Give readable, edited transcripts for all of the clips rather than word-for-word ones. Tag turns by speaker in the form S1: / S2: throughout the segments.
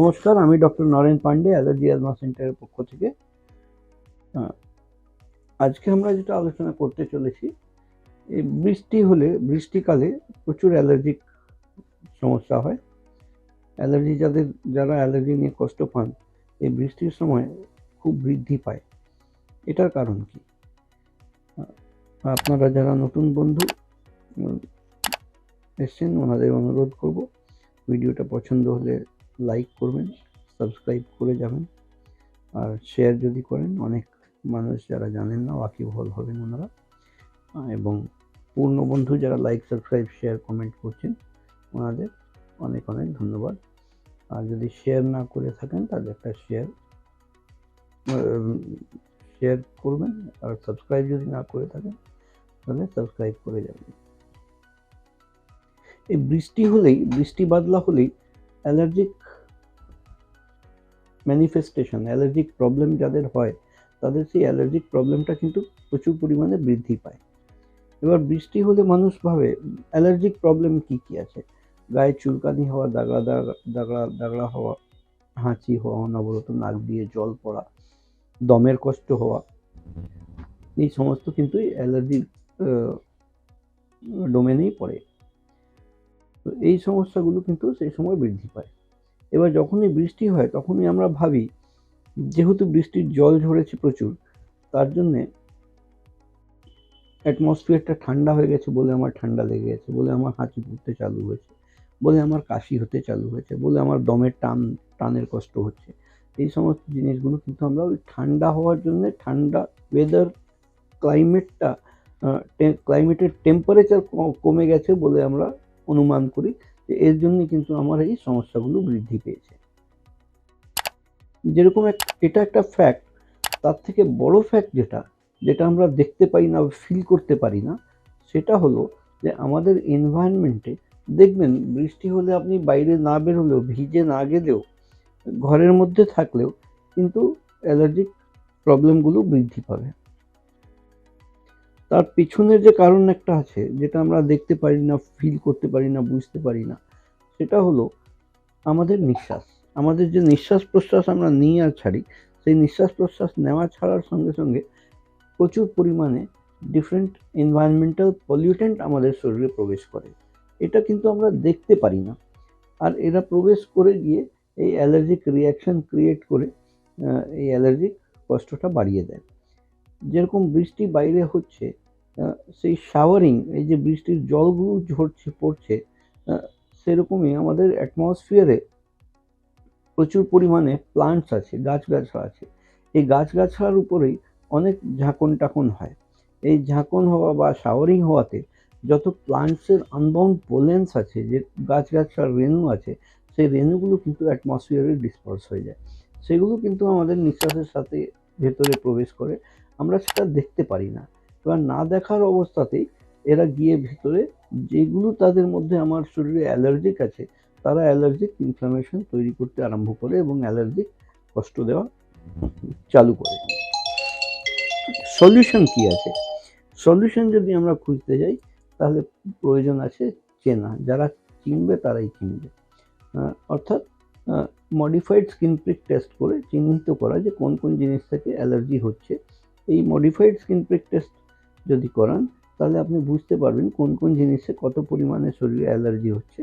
S1: নমস্কার, আমি doctor Naren Pandey, allergy asthma সেন্টারের পক্ষ থেকে। আজকে আমরা যেটা আলোচনা করতে চলেছি, এই বৃষ্টিকালে প্রচুর অ্যালার্জিক সমস্যা হয়। যারা অ্যালার্জি নিয়ে কষ্ট পান, এই বৃষ্টির সময় খুব বৃদ্ধি পায়। এটার কারণ কি? আপনারা যারা নতুন বন্ধু এসছেন, ওনাদের অনুরোধ করব, ভিডিওটা পছন্দ হলে লাইক করবেন, সাবস্ক্রাইব করে যাবেন, আর শেয়ার যদি করেন, অনেক মানুষ যারা জানেন না ওয়াকিবহাল হবেন ওনারা। এবং পূর্ণ বন্ধু যারা লাইক, সাবস্ক্রাইব, শেয়ার, কমেন্ট করছেন, ওনাদের অনেক অনেক ধন্যবাদ। আর যদি শেয়ার না করে থাকেন তাহলে একটা শেয়ার করবেন, আর সাবস্ক্রাইব যদি না করে থাকেন তাহলে সাবস্ক্রাইব করে যাবেন। এই বৃষ্টি বাদলা হলেই অ্যালার্জিক ম্যানিফেস্টেশন, অ্যালার্জিক প্রবলেম যাদের হয়, তাদের সেই অ্যালার্জিক প্রবলেমটা কিন্তু প্রচুর পরিমাণে বৃদ্ধি পায়। এবার বৃষ্টি হলে মানুষ ভাবে অ্যালার্জিক প্রবলেম কি কি আছে। গায়ে চুলকানি হওয়া, দাগড়া হওয়া, হাঁচি হওয়া, অনবরত নাক দিয়ে জল পড়া, দমের কষ্ট হওয়া, এই সমস্ত কিন্তু অ্যালার্জির ডোমেনেই পড়ে। তো এই সমস্যাগুলো কিন্তু সেই সময় বৃদ্ধি পায়। এবার যখনই বৃষ্টি হয় তখনই আমরা ভাবি, যেহেতু বৃষ্টির জল ঝরেছে প্রচুর, তার জন্যে অ্যাটমসফিয়ারটা ঠান্ডা হয়ে গেছে বলে আমার ঠান্ডা লেগে গেছে, বলে আমার হাঁচি পড়তে চালু হয়েছে, বলে আমার কাশি হতে চালু হয়েছে, বলে আমার দমের টানের কষ্ট হচ্ছে। এই সমস্ত জিনিসগুলো কিন্তু আমরা ওই ঠান্ডা হওয়ার জন্য, ঠান্ডা ওয়েদার, ক্লাইমেটের টেম্পারেচার কমে গেছে বলে আমরা অনুমান করি যে এর জন্য কিন্তু আমার এই সমস্যাগুলো বৃদ্ধি পেয়েছে। যেরকম এটা একটা ফ্যাক্ট, তার থেকে বড় ফ্যাক্ট যেটা আমরা দেখতে পাই না, ফিল করতে পারি না, সেটা হলো যে আমাদের এনভায়রনমেন্টে দেখবেন বৃষ্টি হলে আপনি বাইরে না বেরোলেও, ভিজে না গেলেও, ঘরের মধ্যে থাকলেও কিন্তু অ্যালার্জিক প্রবলেমগুলো বৃদ্ধি পাবে। তার পিছনের যে কারণ একটা আছে, যেটা আমরা দেখতে পারি না, ফিল করতে পারি না, বুঝতে পারি না, সেটা হলো আমাদের যে নিঃশ্বাস প্রশ্বাস আমরা নিই আর ছাড়ি, সেই নিঃশ্বাস প্রশ্বাস নেওয়া ছাড়ার সঙ্গে সঙ্গে প্রচুর পরিমাণে ডিফারেন্ট এনভায়রনমেন্টাল পলিউটেন্ট আমাদের শরীরে প্রবেশ করে। এটা কিন্তু আমরা দেখতে পারি না, আর এরা প্রবেশ করে গিয়ে এই অ্যালার্জিক রিয়াকশন ক্রিয়েট করে এই অ্যালার্জিক কষ্টটা বাড়িয়ে দেয়। যেরকম বৃষ্টি বাইরে হচ্ছে, সেই শাওয়ারিং, এই যে বৃষ্টির জলগুলো পড়ছে, সেরকমই আমাদের অ্যাটমসফিয়ারে প্রচুর পরিমাণে প্লান্টস আছে, গাছগাছড়া আছে। এই গাছগাছড়ার উপরেই অনেক ঝাঁকন টাকন হয়। এই ঝাঁকন হওয়া বা শাওয়ারিং হওয়াতে যত প্লান্টসের আনবাউন্ড পোলেন্স আছে, যে গাছগাছড়ার রেণু আছে, সেই রেণুগুলো কিন্তু অ্যাটমসফিয়ারে ডিসপার্স হয়ে যায়। সেগুলো কিন্তু আমাদের নিঃশ্বাসের সাথে ভেতরে প্রবেশ করে, আমরা সেটা দেখতে পারি না। এবার না দেখার অবস্থাতেই এরা গিয়ে ভিতরে, যেগুলো তাদের মধ্যে আমার শরীরে অ্যালার্জিক আছে, তারা অ্যালার্জিক ইনফ্লামেশন তৈরি করতে আরম্ভ করে এবং অ্যালার্জিক কষ্ট দেওয়া চালু করে। সলিউশন কি আছে? সলিউশন যদি আমরা খুঁজতে যাই, তাহলে প্রয়োজন আছে চেনা। যারা চিনবে তারাই চিনবে। অর্থাৎ মডিফাইড স্কিন প্রিক টেস্ট করে চিহ্নিত করা যে কোন কোন জিনিস থেকে অ্যালার্জি হচ্ছে। এই মডিফাইড স্কিন প্রিক টেস্ট যদি করান, তাহলে আপনি বুঝতে পারবেন কোন কোন জিনিসে কত পরিমাণে শরীরে অ্যালার্জি হচ্ছে।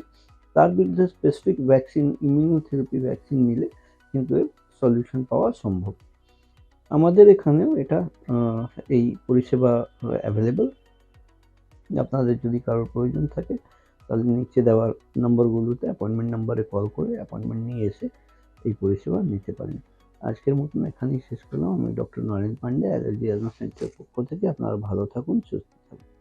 S1: তার বিরুদ্ধে স্পেসিফিক ভ্যাকসিন, ইমিউনোথেরাপি ভ্যাকসিন নিলে কিন্তু এর সলিউশন পাওয়া সম্ভব। আমাদের এখানেও এই পরিষেবা অ্যাভেলেবল। আপনাদের যদি কারোর প্রয়োজন থাকে, তাহলে নিচে দেওয়ার নম্বরগুলোতে অ্যাপয়েন্টমেন্ট নাম্বারে কল করে অ্যাপয়েন্টমেন্ট নিয়ে এসে এই পরিষেবা নিতে পারেন। আজকের মতন এখানেই শেষ করলাম। আমি doctor Naren Pandey, allergy asthma সেন্টারের পক্ষ থেকে। আপনারা ভালো থাকুন, সুস্থ থাকুন।